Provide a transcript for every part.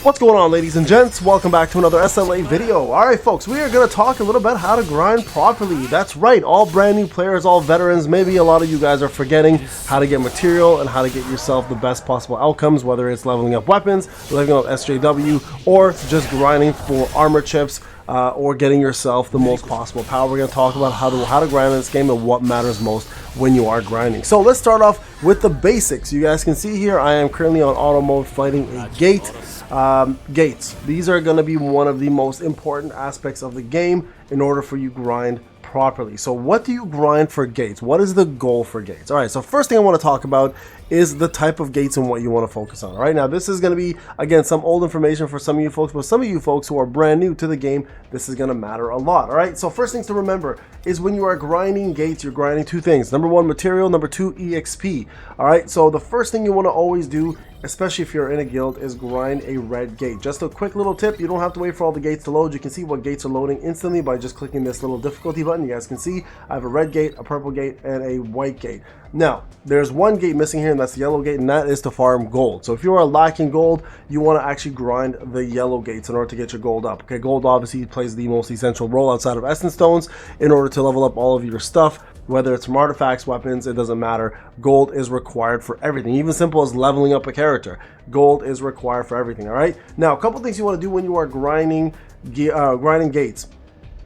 What's going on, ladies and gents? Welcome back to another SLA video. Alright folks, we are going to talk a little bit how to grind properly. That's right, all brand new players, all veterans, maybe a lot of you guys are forgetting how to get material and how to get yourself the best possible outcomes, whether it's leveling up weapons, leveling up SJW, or just grinding for armor chips, or getting yourself the most possible power. We're going to talk about how to grind in this game and what matters most when you are grinding. So let's start off with the basics. You guys can see here I am currently on auto mode fighting a gate. Gates. These are going to be one of the most important aspects of the game in order for you grind properly. So what do you grind for gates? What is the goal for gates? All right, so first thing I want to talk about is the type of gates and what you want to focus on. All right, now this is going to be, again, some old information for some of you folks, but some of you folks who are brand new to the game, this is going to matter a lot. All right, so first things to remember is when you are grinding gates, you're grinding two things. Number one, material. Number two, EXP. All right, so the first thing you want to always do, especially if you're in a guild, is grind a red gate. Just a quick little tip, you don't have to wait for all the gates to load. You can see what gates are loading instantly by just clicking this little difficulty button. You guys can see I have a red gate, a purple gate, and a white gate. Now, there's one gate missing here, and that's the yellow gate, and that is to farm gold. So if you are lacking gold, you want to actually grind the yellow gates in order to get your gold up. Okay, gold obviously plays the most essential role outside of essence stones in order to level up all of your stuff. Whether it's from artifacts, weapons, it doesn't matter. Gold is required for everything. Even simple as leveling up a character. Gold is required for everything, all right? Now, a couple things you want to do when you are grinding gates.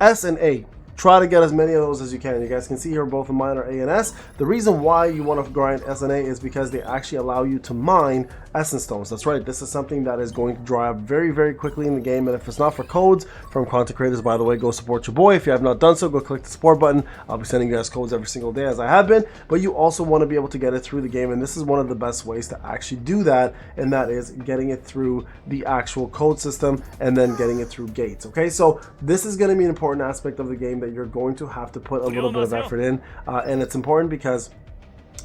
S and A. Try to get as many of those as you can. You guys can see here both of mine are A and S. The reason why you want to grind S and A is because they actually allow you to mine essence stones. That's right, this is something that is going to dry up very, very quickly in the game, and if it's not for codes from content creators, by the way, go support your boy. If you have not done so, go click the support button. I'll be sending you guys codes every single day as I have been, but you also want to be able to get it through the game, and this is one of the best ways to actually do that, and that is getting it through the actual code system and then getting it through gates. Okay, so this is going to be an important aspect of the game that you're going to have to put a little bit of effort in, and it's important because,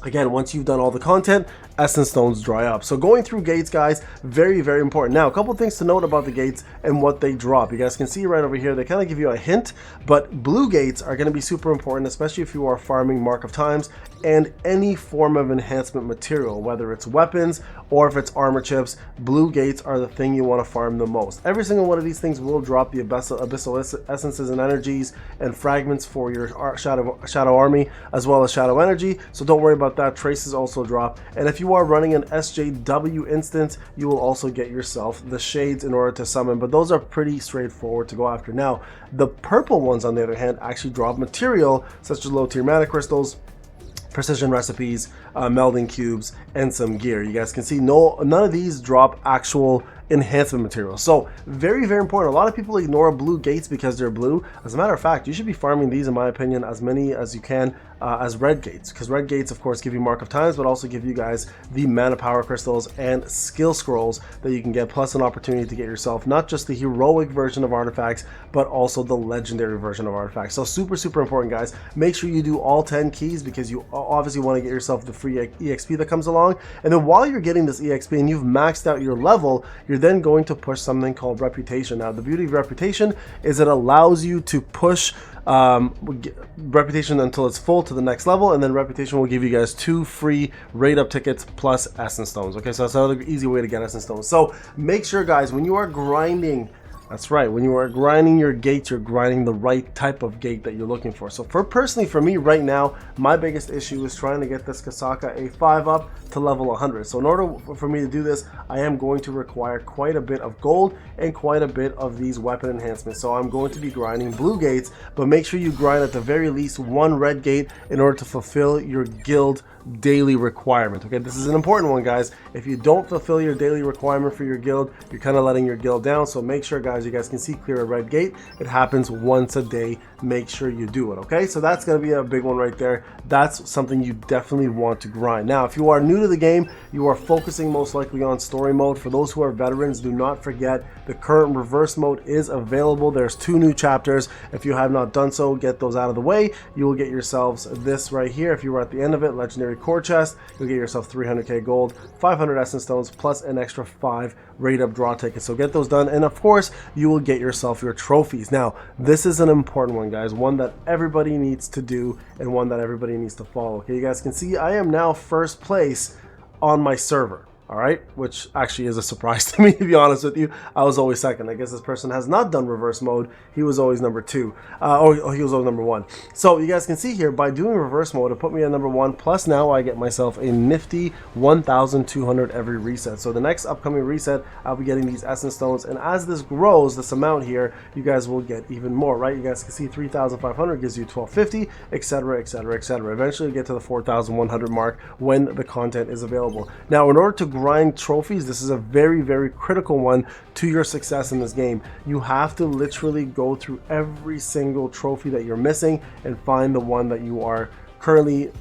again, once you've done all the content, essence stones dry up. So going through gates, guys, very, very important. Now, a couple things to note about the gates and what they drop. You guys can see right over here, they kind of give you a hint, but blue gates are going to be super important, especially if you are farming Mark of Times and any form of enhancement material, whether it's weapons or if it's armor chips. Blue gates are the thing you want to farm the most. Every single one of these things will drop the abyssal essences and energies and fragments for your shadow army, as well as shadow energy, so don't worry about that. Traces also drop, and if you are running an SJW instance, you will also get yourself the shades in order to summon, but those are pretty straightforward to go after. Now, the purple ones, on the other hand, actually drop material such as low tier mana crystals, precision recipes, melding cubes, and some gear. You guys can see none of these drop actual enhancement material. So very, very important. A lot of people ignore blue gates because they're blue. As a matter of fact, you should be farming these, in my opinion, as many as you can as red gates, because red gates, of course, give you Mark of Times, but also give you guys the mana power crystals and skill scrolls that you can get, plus an opportunity to get yourself not just the heroic version of artifacts, but also the legendary version of artifacts. So super, super important, guys. Make sure you do all 10 keys, because you obviously want to get yourself the free EXP that comes along. And then while you're getting this EXP and you've maxed out your level, you're then going to push something called reputation. Now, the beauty of reputation is it allows you to push reputation until it's full to the next level, and then reputation will give you guys 2 free raid up tickets plus essence stones. Okay, so that's another easy way to get essence stones. So make sure, guys, when you are grinding, that's right, when you are grinding your gates, you're grinding the right type of gate that you're looking for. So personally for me right now, my biggest issue is trying to get this Kasaka A5 up to level 100. So in order for me to do this, I am going to require quite a bit of gold and quite a bit of these weapon enhancements. So I'm going to be grinding blue gates, but make sure you grind at the very least 1 red gate in order to fulfill your guild daily requirement. Okay, this is an important one, guys. If you don't fulfill your daily requirement for your guild, you're kind of letting your guild down. So make sure, guys, you guys can see clear a red gate. It happens once a day. Make sure you do it. Okay, so that's going to be a big one right there. That's something you definitely want to grind. Now, if you are new to the game, you are focusing most likely on story mode. For those who are veterans, do not forget the current reverse mode is available. There's 2 new chapters. If you have not done so, get those out of the way. You will get yourselves this right here. If you were at the end of it, legendary core chest, you'll get yourself 300k gold, 500 essence stones, plus an extra 5 raid up draw tickets. So get those done, and of course you will get yourself your trophies. Now, this is an important one, guys, one that everybody needs to do and one that everybody needs to follow. Okay, you guys can see I am now first place on my server. all right, which actually is a surprise to me, to be honest with you. I was always second. I guess this person has not done reverse mode. He was always number 2, or he was always number 1. So you guys can see here, by doing reverse mode, it put me at number 1, plus now I get myself a nifty 1,200 every reset. So the next upcoming reset, I'll be getting these essence stones, and as this grows, this amount here, you guys will get even more, right? You guys can see 3,500 gives you 1,250, etc, etc, etc. Eventually you get to the 4,100 mark when the content is available. Now, in order to grind trophies, this is a very, very critical one to your success in this game. You have to literally go through every single trophy that you're missing and find the one that you are currently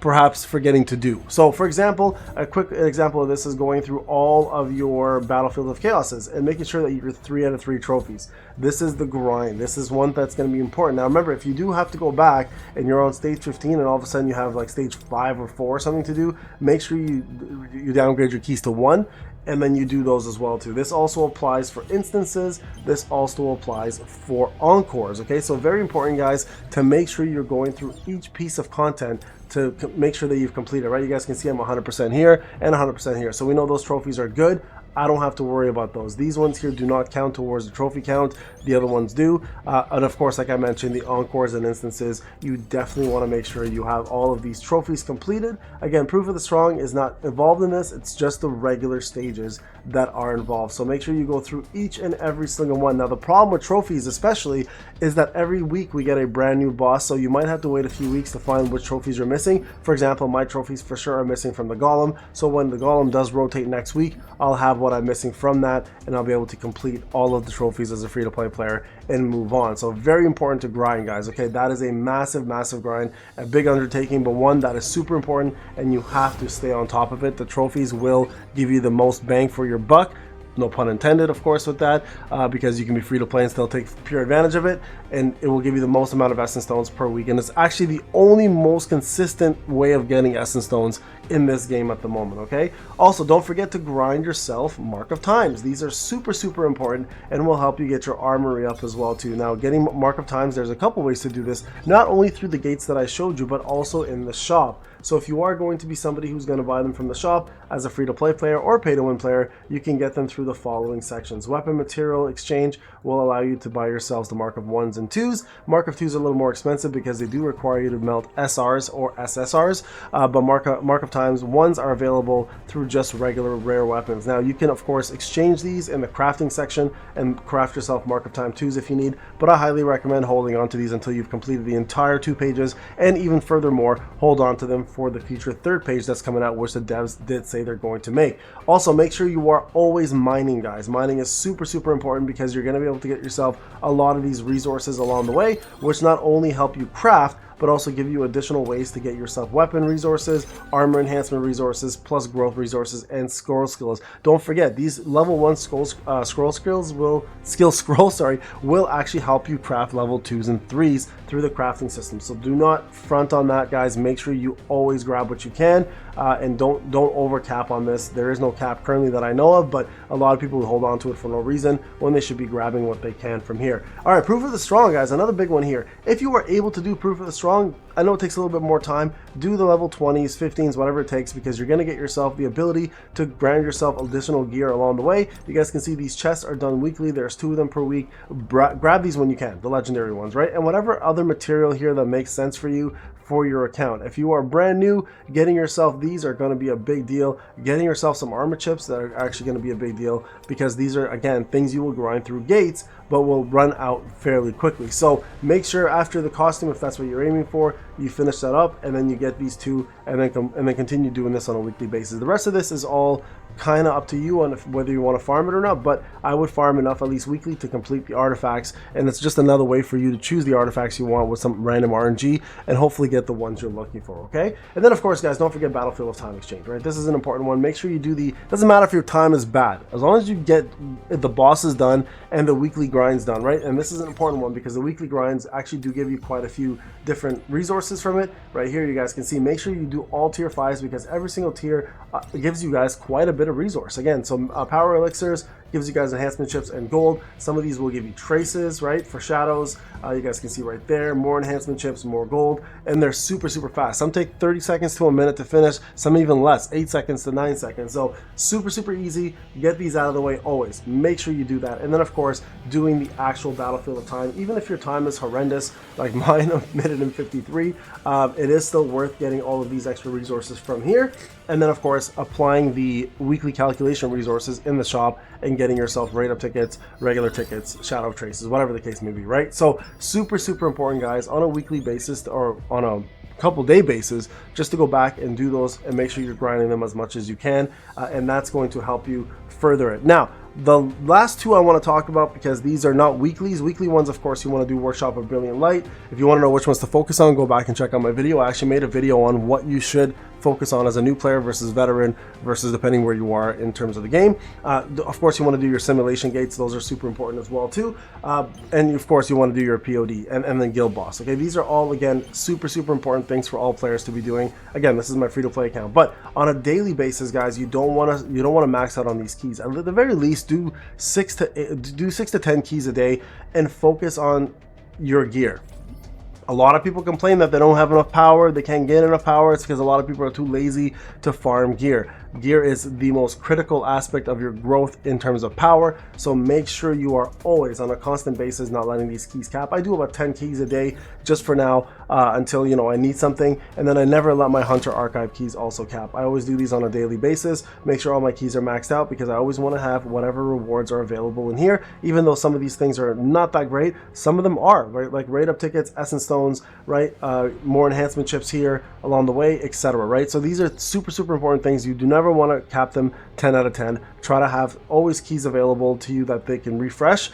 perhaps forgetting to do. So for example, a quick example of this is going through all of your Battlefield of Chaoses and making sure that you're 3 out of 3 trophies. This is the grind. This is one that's going to be important. Now remember, if you do have to go back and you're on stage 15 and all of a sudden you have like stage 5 or 4 or something to do, make sure you downgrade your keys to 1, and then you do those as well too. This also applies for instances. This also applies for encores. Okay, so very important, guys, to make sure you're going through each piece of content to make sure that you've completed, right? You guys can see I'm 100% here and 100% here, so we know those trophies are good. I don't have to worry about those. These ones here do not count towards the trophy count. The other ones do. And of course, like I mentioned, the encores and instances, you definitely want to make sure you have all of these trophies completed. Again, Proof of the Strong is not involved in this. It's just the regular stages that are involved. So make sure you go through each and every single one. Now, the problem with trophies especially is that every week we get a brand new boss. So you might have to wait a few weeks to find which trophies you're missing. For example, my trophies for sure are missing from the Golem. So when the Golem does rotate next week, I'll have what I'm missing from that, and I'll be able to complete all of the trophies as a free-to-play player and move on. So very important to grind, guys. Okay, that is a massive grind, a big undertaking, but one that is super important, and you have to stay on top of it. The trophies will give you the most bang for your buck. No pun intended, of course, with that, because you can be free to play and still take pure advantage of it, and it will give you the most amount of essence stones per week, and it's actually the only most consistent way of getting essence stones in this game at the moment. Okay, also don't forget to grind yourself Mark of Times. These are super important and will help you get your armory up as well too. Now, getting Mark of Times, there's a couple ways to do this, not only through the gates that I showed you, but also in the shop. So if you are going to be somebody who's going to buy them from the shop as a free-to-play player or pay-to-win player, you can get them through the following sections. Weapon Material Exchange will allow you to buy yourselves the Mark of 1s and 2s. Mark of 2s are a little more expensive because they do require you to melt SRs or SSRs, but Mark of Times 1s are available through just regular rare weapons. Now, you can, of course, exchange these in the crafting section and craft yourself Mark of Time 2s if you need, but I highly recommend holding on to these until you've completed the entire 2 pages, and even furthermore, hold on to them for the future 3rd page that's coming out, which the devs did say they're going to make. Also, make sure you are always mining, guys. Mining is super important because you're going to be able to get yourself a lot of these resources along the way, which not only help you craft, but also give you additional ways to get yourself weapon resources, armor enhancement resources, plus growth resources and scroll skills. Don't forget, these level 1 scroll skills will actually help you craft level 2s and 3s through the crafting system. So do not front on that, guys. Make sure you always grab what you can, and don't over cap on this. There is no cap currently that I know of, but a lot of people hold on to it for no reason when they should be grabbing what they can from here. All right, Proof of the Strong, guys, another big one here. If you are able to do Proof of the Strong, I know it takes a little bit more time. Do the level 20s, 15s, whatever it takes, because you're going to get yourself the ability to grant yourself additional gear along the way. You guys can see these chests are done weekly. There's 2 of them per week. Grab these when you can, the legendary ones, right? And whatever other material here that makes sense for you for your account. If you are brand new, getting yourself these are going to be a big deal. Getting yourself some armor chips that are actually going to be a big deal, because these are, again, things you will grind through gates, but will run out fairly quickly. So make sure after the costume, if that's what you're aiming for, you finish that up, and then you get these 2, and then continue doing this on a weekly basis. The rest of this is all kind of up to you on whether you want to farm it or not, but I would farm enough at least weekly to complete the artifacts, and it's just another way for you to choose the artifacts you want with some random RNG and hopefully get the ones you're looking for. Okay, and then of course, guys, don't forget Battlefield of Time Exchange, right? This is an important one. Make sure you do doesn't matter if your time is bad, as long as you get the bosses done and the weekly grinds done, right? And this is an important one because the weekly grinds actually do give you quite a few different resources from it. Right here, you guys can see, make sure you do all tier 5s, because every single tier gives you guys quite a bit of resource. Again, so power elixirs gives you guys enhancement chips and gold. Some of these will give you traces, right, for shadows. You guys can see right there, more enhancement chips, more gold, and they're super fast. Some take 30 seconds to a minute to finish, some even less, 8 seconds to 9 seconds. So super easy. Get these out of the way always. Make sure you do that. And then of course, doing the actual battlefield of time, even if your time is horrendous like mine, a minute and 53, it is still worth getting all of these extra resources from here. And then of course, applying the weekly calculation resources in the shop and getting yourself rate up tickets, regular tickets, shadow traces, whatever the case may be, right? So super important, guys, on a weekly basis or on a couple day basis, just to go back and do those and make sure you're grinding them as much as you can, and that's going to help you further it. Now, the last two I want to talk about, because these are not weeklies. Weekly ones, of course, you want to do Workshop of Brilliant Light. If you want to know which ones to focus on, go back and check out my video. I actually made a video on what you should focus on as a new player versus veteran versus depending where you are in terms of the game. Of course, you want to do your simulation gates. Those are super important as well too. And of course, you want to do your POD and then guild boss. Okay, these are all, again, super important things for all players to be doing. Again, this is my free-to-play account, but on a daily basis, guys, you don't want to max out on these keys. At the very least, do 6 to 10 keys a day and focus on your gear. A lot of people complain that they don't have enough power, they can't get enough power. It's because a lot of people are too lazy to farm gear. Gear is the most critical aspect of your growth in terms of power, so make sure you are always on a constant basis not letting these keys cap. I do about 10 keys a day just for now, until I need something, and then I never let my Hunter Archive keys also cap. I always do these on a daily basis, make sure all my keys are maxed out, because I always want to have whatever rewards are available in here. Even though some of these things are not that great, some of them are, right? Like rate up tickets, essence stones, right? More enhancement chips here along the way, etc. Right? So these are super important things. You do never want to cap them 10 out of 10. Try to have always keys available to you that they can refresh,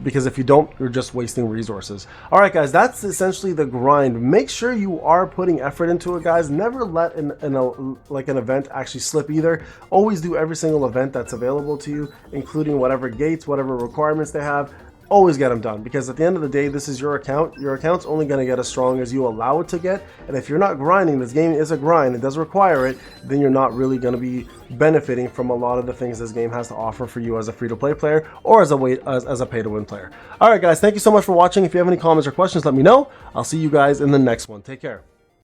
because if you don't, you're just wasting resources. All right, guys, that's essentially the grind. Make sure you are putting effort into it, guys. Never let an event actually slip either. Always do every single event that's available to you, including whatever gates, whatever requirements they have. Always get them done, because at the end of the day, this is your account. Your account's only going to get as strong as you allow it to get, and if you're not grinding, this game is a grind, it does require it, then you're not really going to be benefiting from a lot of the things this game has to offer for you as a free-to-play player or as a pay-to-win player. All right, guys, thank you so much for watching. If you have any comments or questions, let me know. I'll see you guys in the next one. Take care.